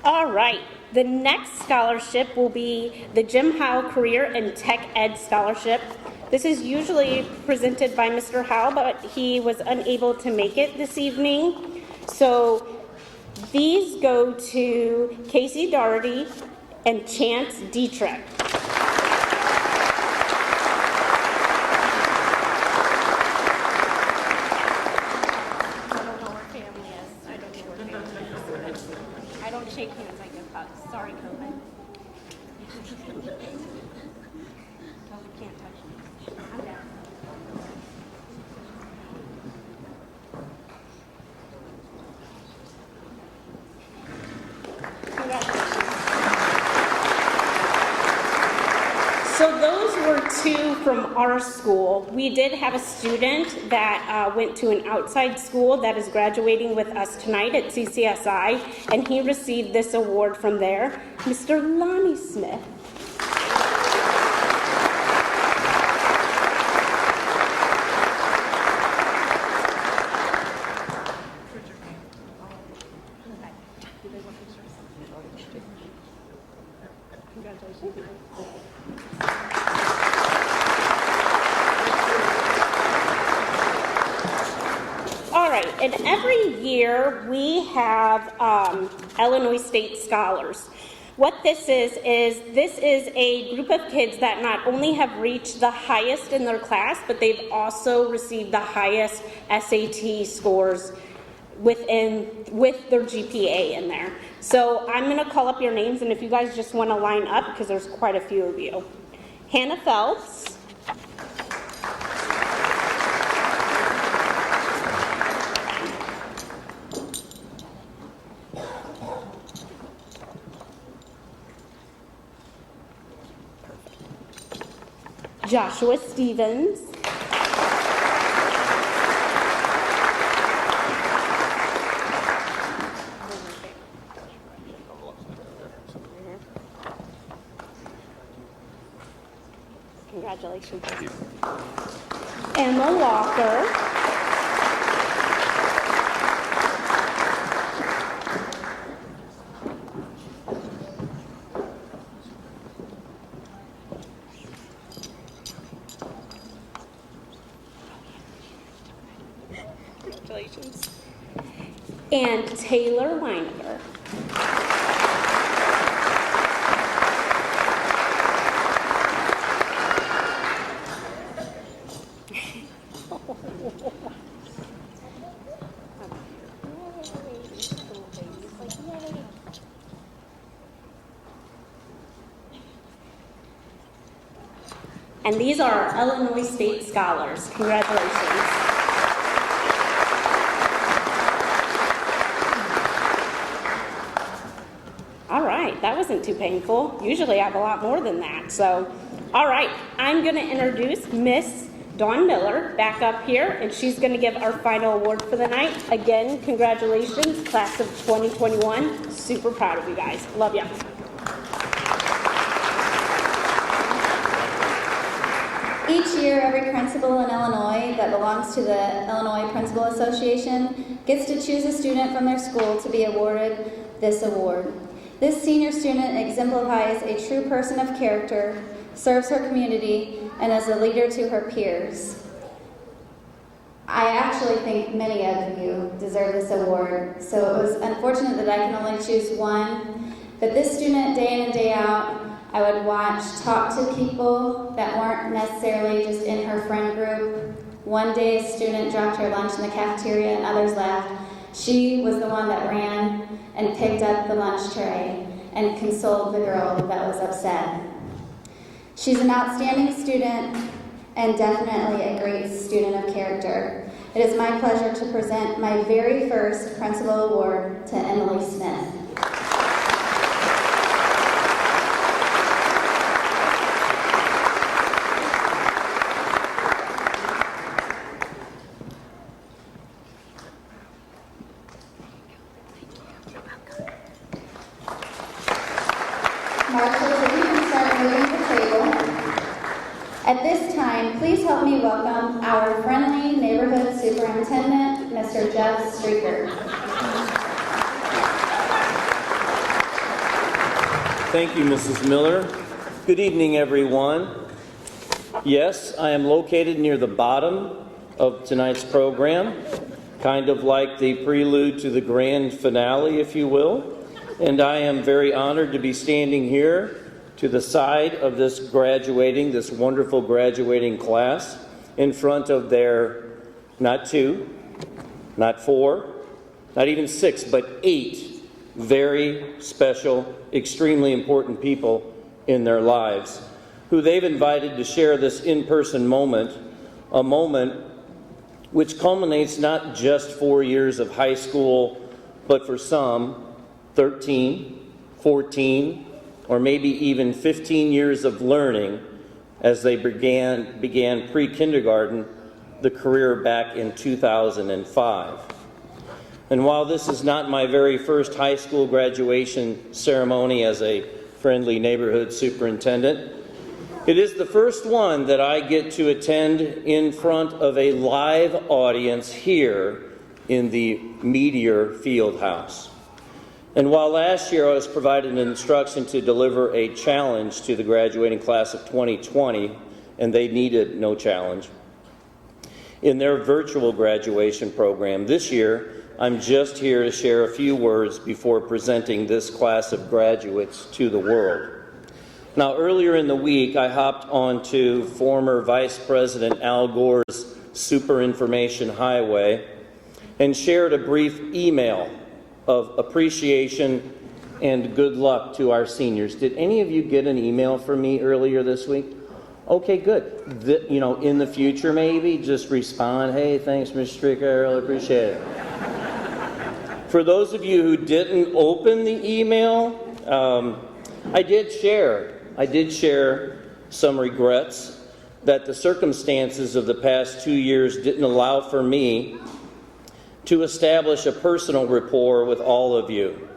All right, the next scholarship will be the Jim Howe Career and Tech Ed Scholarship. This is usually presented by Mr. Howe, but he was unable to make it this evening. So these go to Casey Doherty and Chance Dietrich. Shake hands, I give hugs. Sorry, COVID. COVID can't touch me. I'm down. So those were two from our school. We did have a student that went to an outside school that is graduating with us tonight at CCSI, and he received this award from there, Mr. Lonnie Smith. And every year we have Illinois State Scholars. What this is a group of kids that not only have reached the highest in their class, but they've also received the highest SAT scores with their GPA in there. So I'm going to call up your names, and if you guys just want to line up, because there's quite a few of you. Hannah Phelps. Joshua Stevens. Congratulations. Thank you. Emma Walker. Congratulations. And Taylor Weineger. And these are our Illinois State Scholars. Congratulations. All right, that wasn't too painful. Usually I have a lot more than that. So, all right, I'm going to introduce Miss Dawn Miller back up here, and she's going to give our final award for the night. Again, congratulations, class of 2021. Super proud of you guys. Love ya. Each year, every principal in Illinois that belongs to the Illinois Principal Association gets to choose a student from their school to be awarded this award. This senior student exemplifies a true person of character, serves her community, and is a leader to her peers. I actually think many of you deserve this award, so it was unfortunate that I can only choose one. But this student, day in and day out, I would watch talk to people that weren't necessarily just in her friend group. One day a student dropped her lunch in the cafeteria and others left. She was the one that ran and picked up the lunch tray and consoled the girl that was upset. She's an outstanding student and definitely a great student of character. It is my pleasure to present my very first principal award to Emily Smith. Marshals, if you can start moving the table. At this time, please help me welcome our friendly neighborhood superintendent, Mr. Jeff Streeter. Thank you, Mrs. Miller. Good evening, everyone. Yes, I am located near the bottom of tonight's program, kind of like the prelude to the grand finale, if you will. And I am very honored to be standing here to the side of this wonderful graduating class, in front of their, not 2, not 4, not even 6, but 8 very special, extremely important people in their lives, who they've invited to share this in-person moment, a moment which culminates not just 4 years of high school, but for some, 13, 14, or maybe even 15 years of learning as they began pre-kindergarten, the career back in 2005. And while this is not my very first high school graduation ceremony as a friendly neighborhood superintendent, it is the first one that I get to attend in front of a live audience here in the Meteor Fieldhouse. And while last year I was provided an instruction to deliver a challenge to the graduating class of 2020, and they needed no challenge, in their virtual graduation program, this year I'm just here to share a few words before presenting this class of graduates to the world. Now, earlier in the week, I hopped onto former Vice President Al Gore's Super Information Highway and shared a brief email of appreciation and good luck to our seniors. Did any of you get an email from me earlier this week? Okay, good. In the future, maybe just respond, hey, thanks, Mr. Stricker, I really appreciate it. For those of you who didn't open the email, I did share some regrets that the circumstances of the past 2 years didn't allow for me to establish a personal rapport with all of you.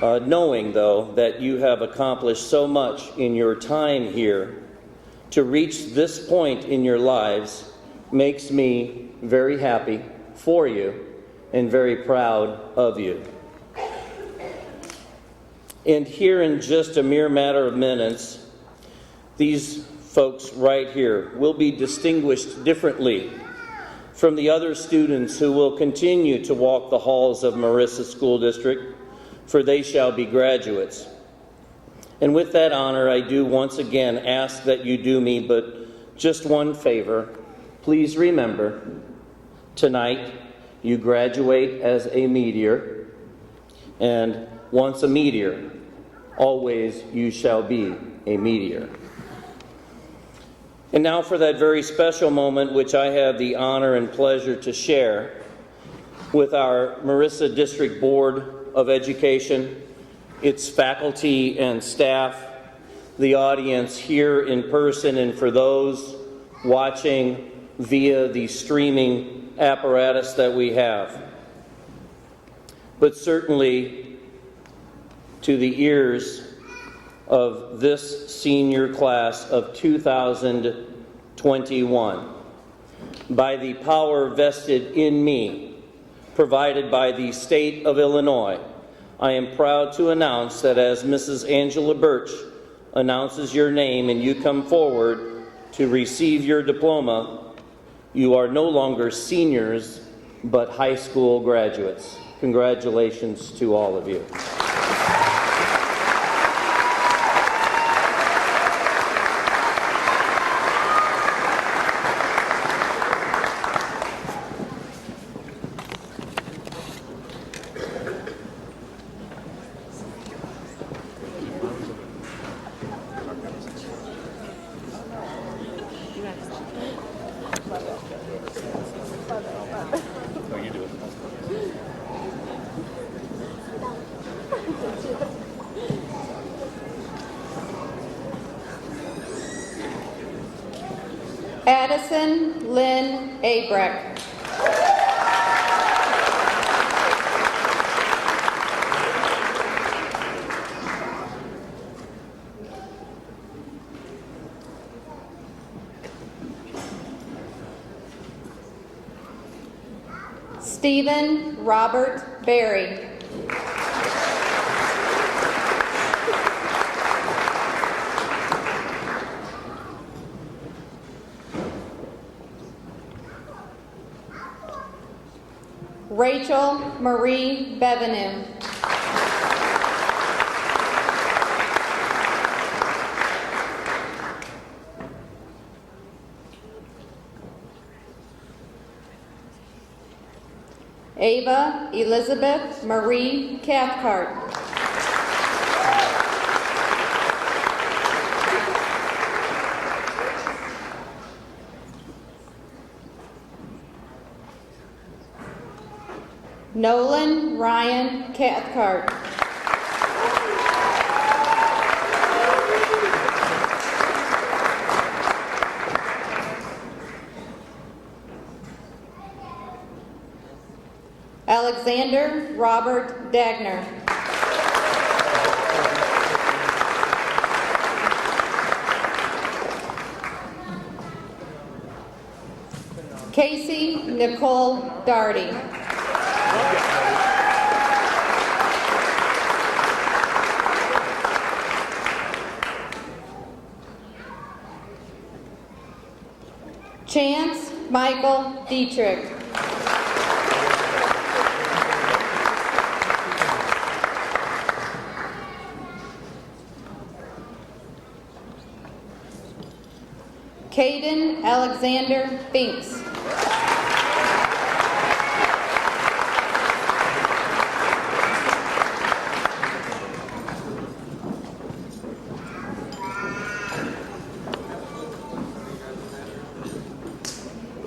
Knowing, though, that you have accomplished so much in your time here, to reach this point in your lives makes me very happy for you and very proud of you. And here in just a mere matter of minutes, these folks right here will be distinguished differently from the other students who will continue to walk the halls of Marissa School District, for they shall be graduates. And with that honor, I do once again ask that you do me but just one favor. Please remember, tonight you graduate as a meteor, and once a meteor, always you shall be a meteor. And now for that very special moment which I have the honor and pleasure to share with our Marissa District Board of Education, its faculty and staff, the audience here in person, and for those watching via the streaming apparatus that we have. But certainly to the ears of this senior class of 2021, by the power vested in me, provided by the state of Illinois, I am proud to announce that as Mrs. Angela Birch announces your name and you come forward to receive your diploma, you are no longer seniors, but high school graduates. Congratulations to all of you. Addison Lynn Abrecht. Stephen Robert Berry. Rachel Marie Bevenu. Ava Elizabeth Marie Cathcart. Nolan Ryan Cathcart. Alexander Robert Dagner. Casey Nicole Darty. Chance Michael Dietrich. Caden Alexander Binks.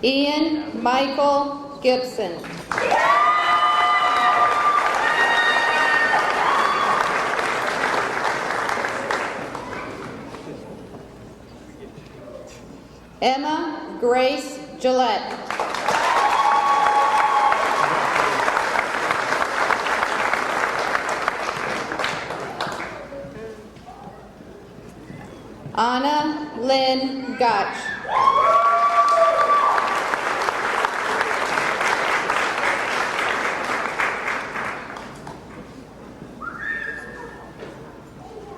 Ian Michael Gibson. Emma Grace Gillette. Anna Lynn Gotch.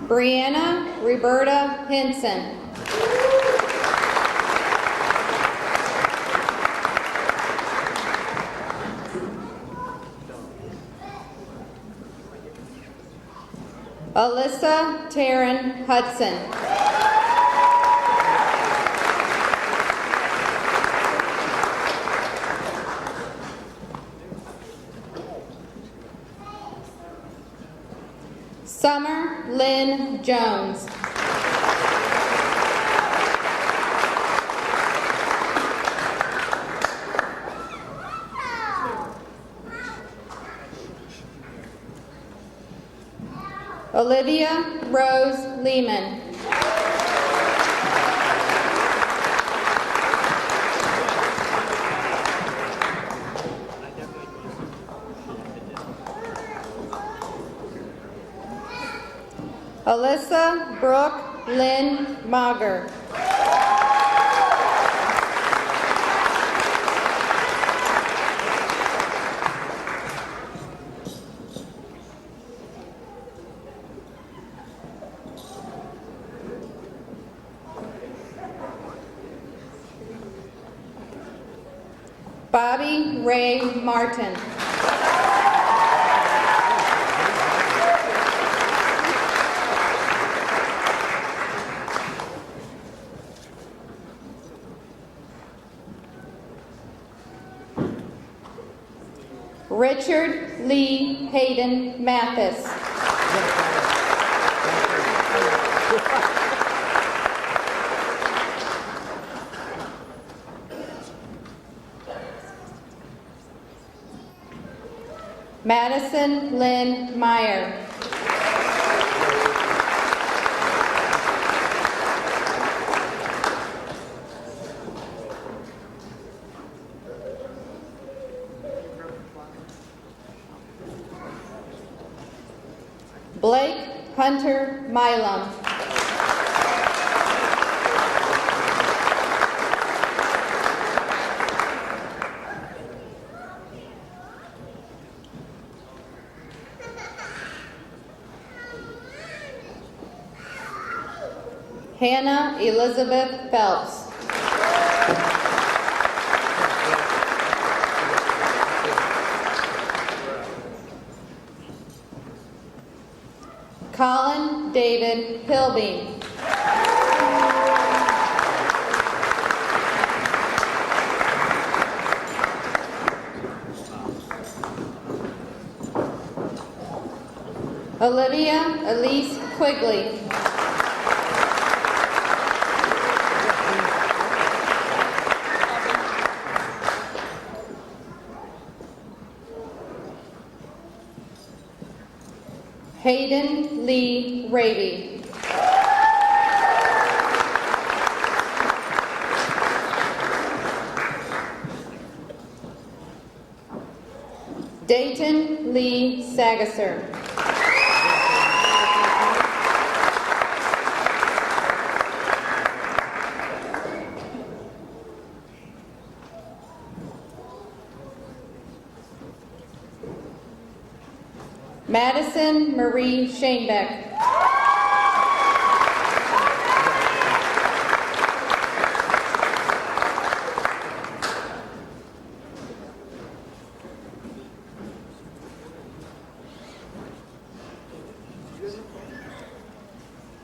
Brianna Roberta Henson. Alyssa Taryn Hudson. Summer Lynn Jones. Olivia Rose Lehman. Alyssa Brooke Lynn Mager. Bobby Ray Martin. Richard Lee Hayden Mathis. Madison Lynn Meyer. Blake Hunter Milam. Hannah Elizabeth Phelps. Colin David Pilbeam. Olivia Elise Quigley. Hayden Lee Raby. Dayton Lee Sagasser. Madison Marie Shanebeck.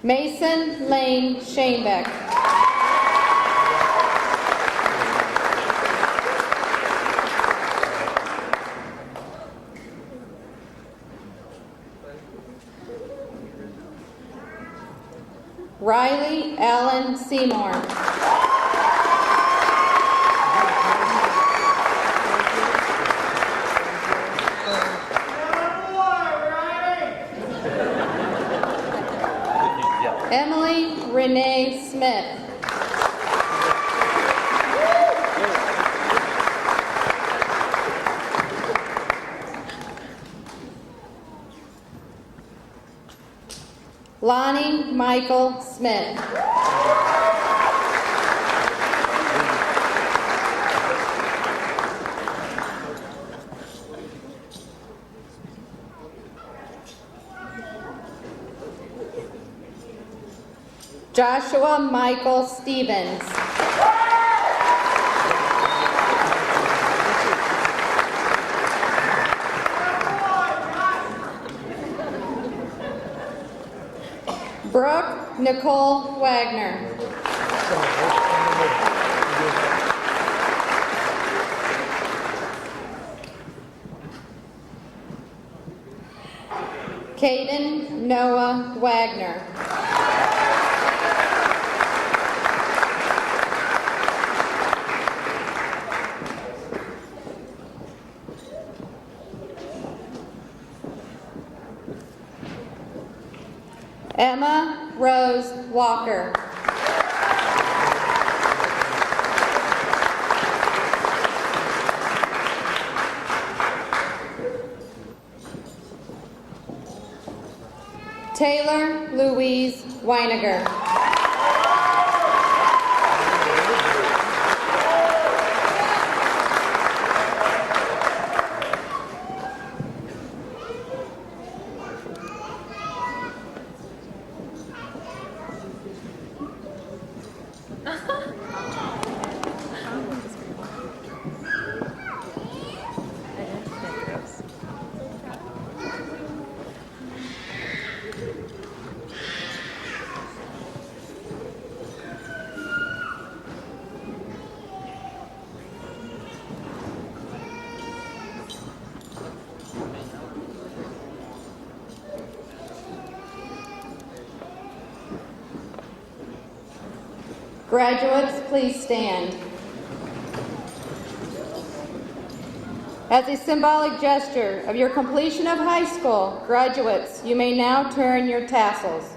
Mason Lane Shanebeck. Riley Allen Seymour. Emily Renee Smith. Lonnie Michael Smith. Joshua Michael Stevens. Brooke Nicole Wagner. Caden Noah Wagner. Emma Rose Walker. Taylor Louise Weiniger. Graduates, please stand. As a symbolic gesture of your completion of high school, graduates, you may now turn your tassels.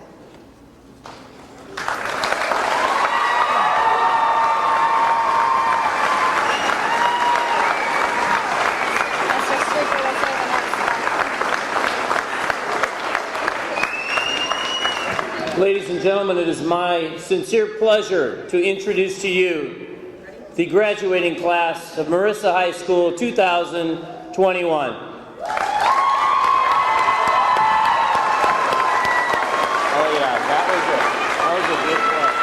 Ladies and gentlemen, it is my sincere pleasure to introduce to you the graduating class of Marissa High School 2021. Oh yeah, that was a good one.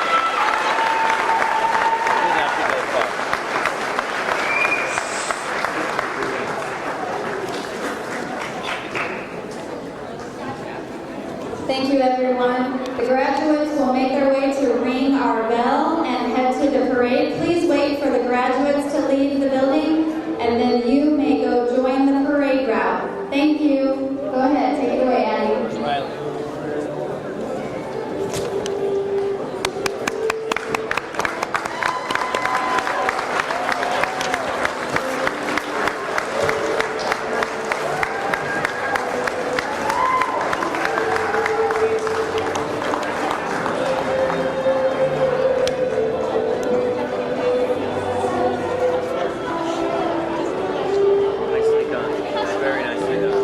Didn't have to go far. Thank you, everyone. The graduates will make their way to ring our bell and head to the parade. Please wait for the graduates to leave the building, and then you may go join the parade route. Thank you. Go ahead, take it away, Addie. Smiley. Nicely done. Very nicely done.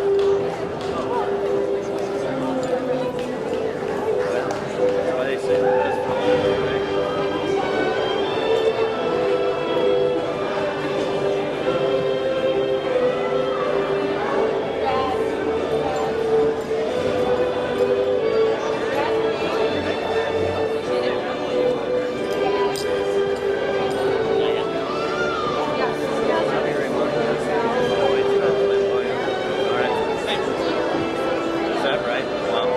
That's why they say that's Is that right? Wow.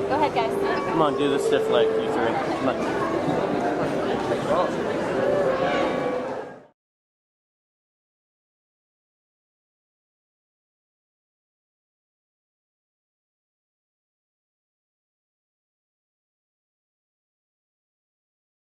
Go ahead, guys. Come on, do the stiff leg, you three. Come on.